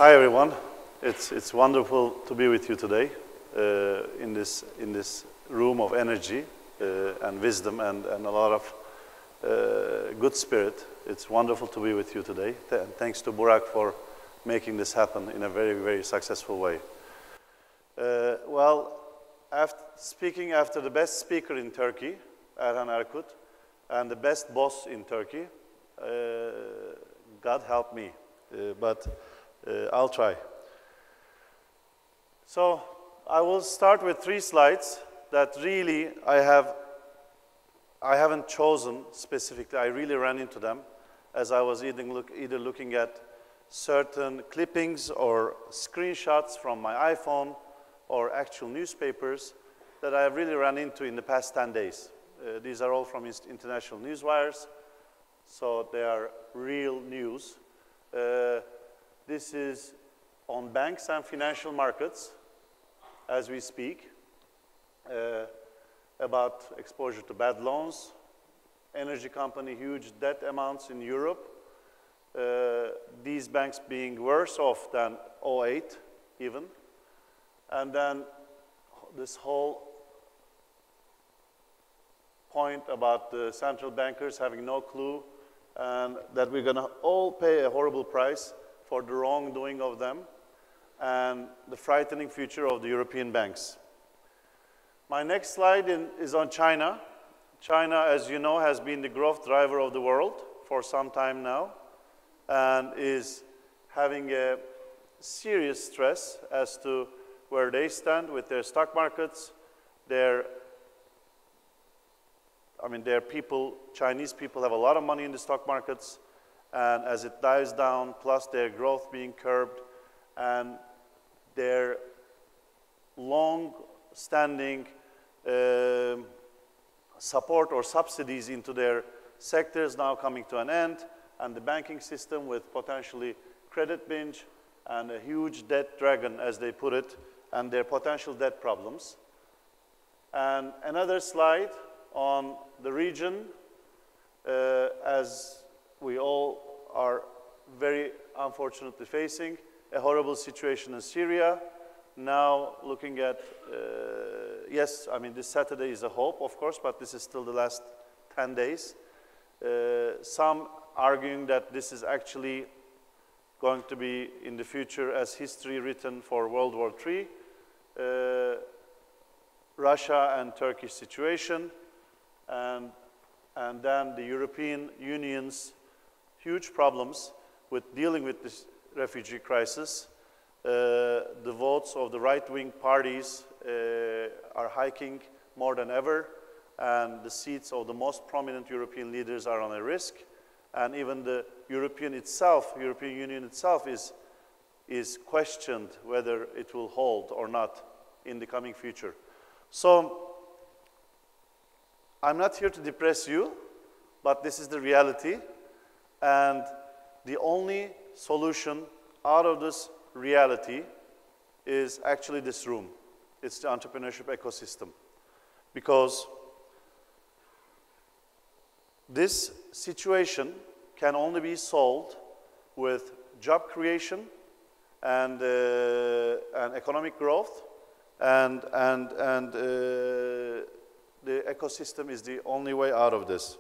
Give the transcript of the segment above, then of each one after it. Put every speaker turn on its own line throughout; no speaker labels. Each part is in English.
Hi everyone. It's wonderful to be with you today in this room of energy and wisdom and a lot of good spirit. It's wonderful to be with you today. Thanks to Burak for making this happen in a very, very successful way. Speaking after the best speaker in Turkey, Erhan Erkut, and the best boss in Turkey, God help me, but I'll try. So I will start with 3 slides that really I haven't chosen specifically. I really ran into them as I was either looking at certain clippings or screenshots from my iPhone or actual newspapers that I have really run into in the past 10 days. These are all from international news wires, so they are real news. This is on banks and financial markets as we speak, about exposure to bad loans, energy company, huge debt amounts in Europe, these banks being worse off than 2008 even, and then this whole point about the central bankers having no clue and that we're going to all pay a horrible price for the wrongdoing of them and the frightening future of the European banks. My next slide is on China. China, as you know, has been the growth driver of the world for some time now and is having a serious stress as to where they stand with their stock markets, their people, Chinese people have a lot of money in the stock markets, and as it dies down, plus their growth being curbed, and their long-standing support or subsidies into their sectors now coming to an end, and the banking system with potentially credit binge and a huge debt dragon, as they put it, and their potential debt problems. And another slide on the region, as we all are very unfortunately facing a horrible situation in Syria. Now looking at, yes, I mean this Saturday is a hope, of course, but this is still the last 10 days. Some arguing that this is actually going to be in the future as history written for World War III, Russia and Turkish situation, and then the European Union's huge problems with dealing with this refugee crisis. The votes of the right-wing parties are hiking more than ever, and the seats of the most prominent European leaders are on a risk, and even the European Union itself is questioned whether it will hold or not in the coming future. So I'm not here to depress you, but this is the reality, and the only solution out of this reality is actually this room. It's the entrepreneurship ecosystem, because this situation can only be solved with job creation and economic growth, and the ecosystem is the only way out of this.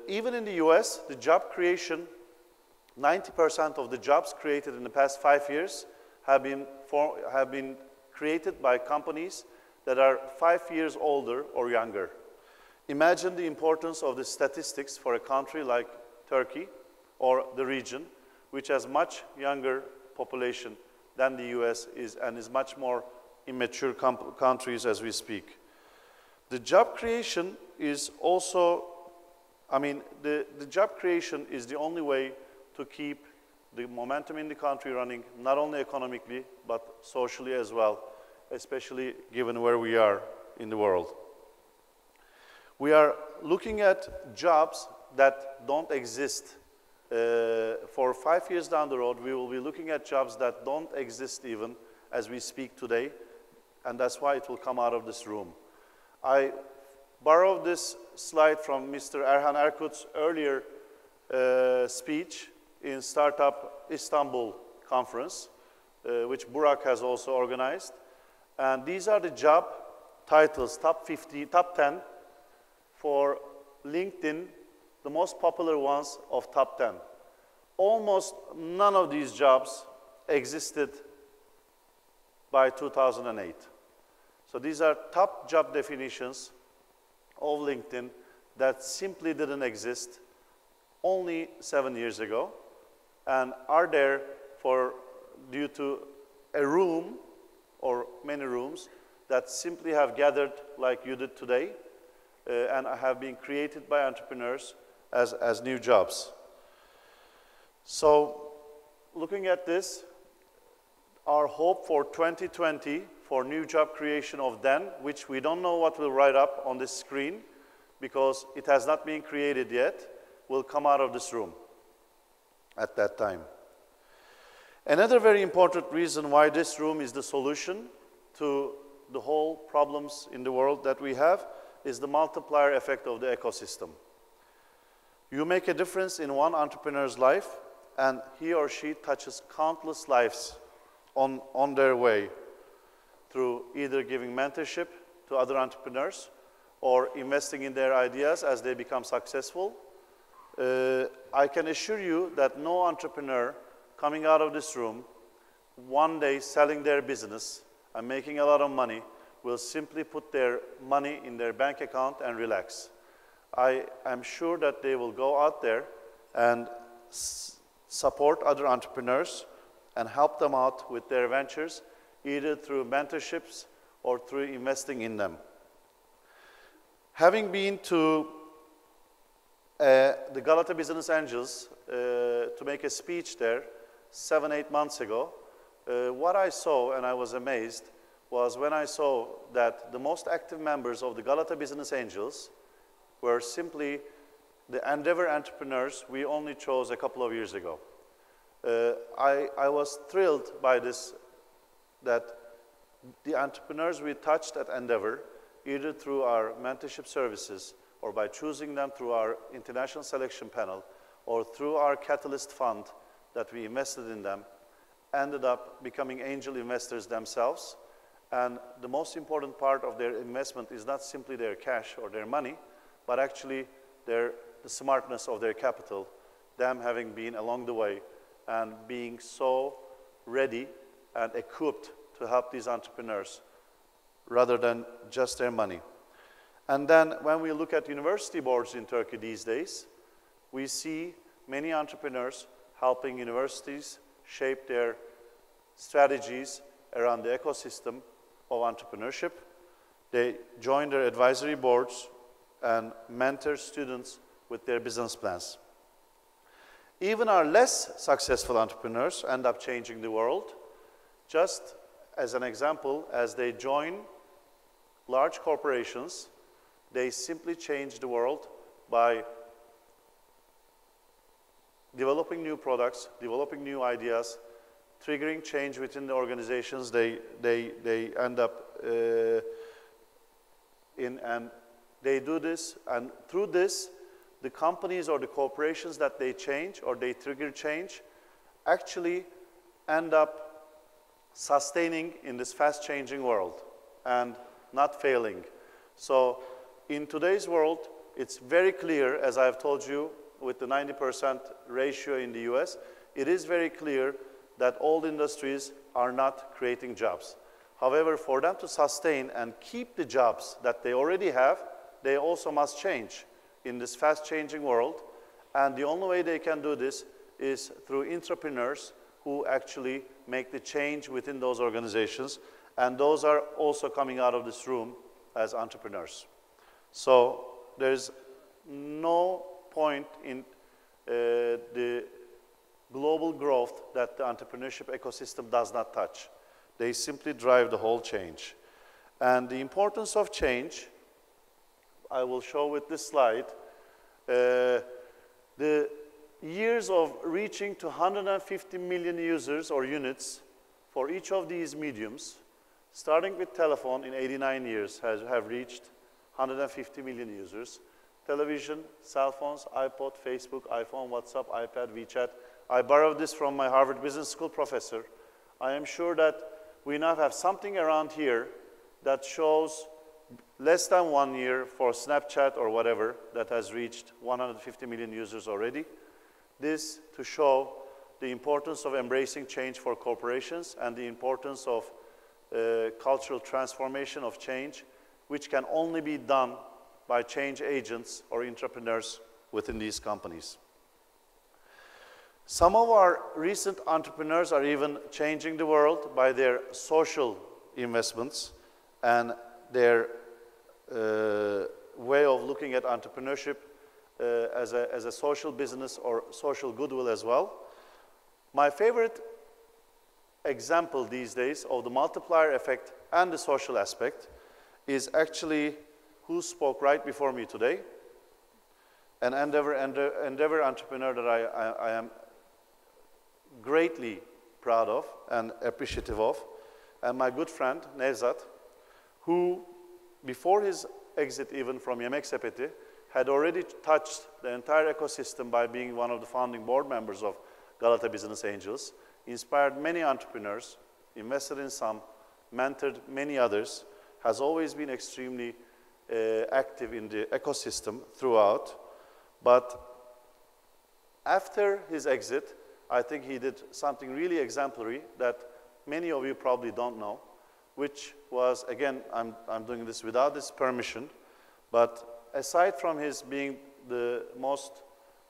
Even in the US, the job creation, 90% of the jobs created in the past 5 years have been created by companies that are 5 years older or younger. Imagine the importance of the statistics for a country like Turkey or the region, which has much younger population than the US is and is much more immature countries as we speak. The job creation is also, the job creation is the only way to keep the momentum in the country running, not only economically, but socially as well, especially given where we are in the world. We are looking at jobs that don't exist. For 5 years down the road, we will be looking at jobs that don't exist even as we speak today, and that's why it will come out of this room. I borrowed this slide from Mr. Erhan Erkut's earlier speech in Startup Istanbul conference, which Burak has also organized. And these are the job titles, top 50, top 10 for LinkedIn, the most popular ones of top 10. Almost none of these jobs existed by 2008. So these are top job definitions of LinkedIn that simply didn't exist only 7 years ago and are there due to a room or many rooms that simply have gathered like you did today and have been created by entrepreneurs as new jobs. So looking at this, our hope for 2020 for new job creation of then, which we don't know what will write up on this screen because it has not been created yet, will come out of this room at that time. Another very important reason why this room is the solution to the whole problems in the world that we have is the multiplier effect of the ecosystem. You make a difference in one entrepreneur's life and he or she touches countless lives on their way through either giving mentorship to other entrepreneurs or investing in their ideas as they become successful. I can assure you that no entrepreneur coming out of this room one day selling their business and making a lot of money will simply put their money in their bank account and relax. I am sure that they will go out there and support other entrepreneurs and help them out with their ventures, either through mentorships or through investing in them. Having been to the Galata Business Angels to make a speech there 7, 8 months ago, what I saw, and I was amazed, was when I saw that the most active members of the Galata Business Angels were simply the endeavor entrepreneurs we only chose a couple of years ago. I was thrilled by this, that the entrepreneurs we touched at Endeavor, either through our mentorship services or by choosing them through our international selection panel or through our Catalyst fund that we invested in them, ended up becoming angel investors themselves. And the most important part of their investment is not simply their cash or their money, but actually the smartness of their capital, them having been along the way and being so ready and equipped to help these entrepreneurs rather than just their money. And then when we look at university boards in Turkey these days, we see many entrepreneurs helping universities shape their strategies around the ecosystem of entrepreneurship. They join their advisory boards and mentor students with their business plans. Even our less successful entrepreneurs end up changing the world. Just as an example, as they join large corporations, they simply change the world by developing new products, developing new ideas, triggering change within the organizations they end up in, and they do this, and through this, the companies or the corporations that they change or they trigger change actually end up sustaining in this fast-changing world and not failing. So in today's world, it's very clear, as I've told you, with the 90% ratio in the US, it is very clear that all industries are not creating jobs. However, for them to sustain and keep the jobs that they already have, they also must change in this fast-changing world. And the only way they can do this is through entrepreneurs who actually make the change within those organizations. And those are also coming out of this room as entrepreneurs. So there's no point in the global growth that the entrepreneurship ecosystem does not touch. They simply drive the whole change. And the importance of change, I will show with this slide. The years of reaching to 150 million users or units for each of these mediums, starting with telephone in 89 years, have reached 150 million users. Television, cell phones, iPod, Facebook, iPhone, WhatsApp, iPad, WeChat, I borrowed this from my Harvard Business School professor. I am sure that we now have something around here that shows less than 1 year for Snapchat or whatever that has reached 150 million users already. This to show the importance of embracing change for corporations and the importance of cultural transformation of change, which can only be done by change agents or entrepreneurs within these companies. Some of our recent entrepreneurs are even changing the world by their social investments and their way of looking at entrepreneurship as a social business or social goodwill as well. My favorite example these days of the multiplier effect and the social aspect is actually who spoke right before me today, an endeavor entrepreneur that I am greatly proud of and appreciative of, and my good friend Nevzat, who before his exit even from Yemek Sepeti had already touched the entire ecosystem by being one of the founding board members of Galata Business Angels, inspired many entrepreneurs, invested in some, mentored many others, has always been extremely active in the ecosystem throughout. But after his exit, I think he did something really exemplary that many of you probably don't know, which was, again, I'm doing this without his permission, but aside from his being the most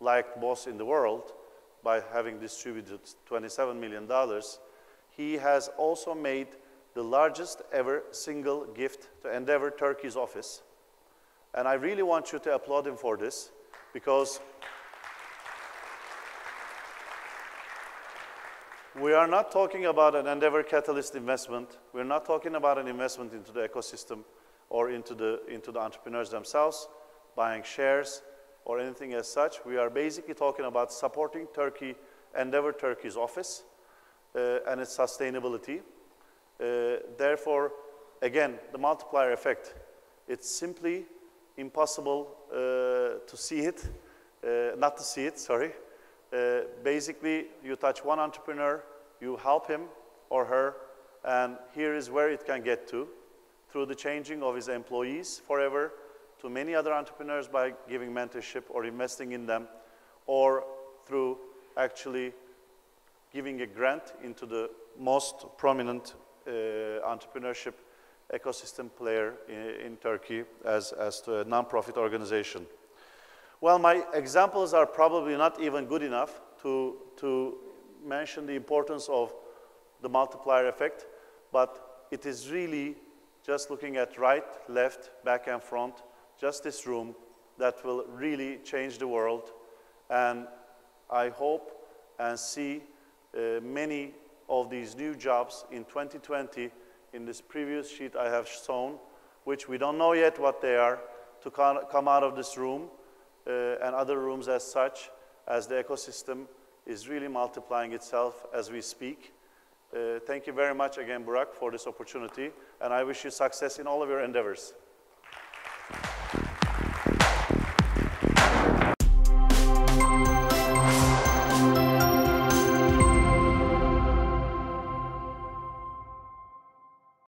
liked boss in the world by having distributed $27 million, he has also made the largest ever single gift to Endeavor Turkey's office. And I really want you to applaud him for this, because we are not talking about an Endeavor Catalyst investment. We're not talking about an investment into the ecosystem or into the entrepreneurs themselves, buying shares or anything as such. We are basically talking about supporting Turkey, Endeavor Turkey's office and its sustainability. Therefore, again, the multiplier effect, it's simply impossible to see it, not to see it, sorry. Basically, you touch one entrepreneur, you help him or her, and here is where it can get to, through the changing of his employees forever, to many other entrepreneurs by giving mentorship or investing in them, or through actually giving a grant into the most prominent entrepreneurship ecosystem player in Turkey as to a non-profit organization. Well, my examples are probably not even good enough to mention the importance of the multiplier effect, but it is really just looking at right, left, back and front, just this room, that will really change the world. And I hope and see many of these new jobs in 2020 in this previous sheet I have shown, which we don't know yet what they are, to come out of this room and other rooms as such, as the ecosystem is really multiplying itself as we speak. Thank you very much again, Burak, for this opportunity, and I wish you success in all of your endeavors.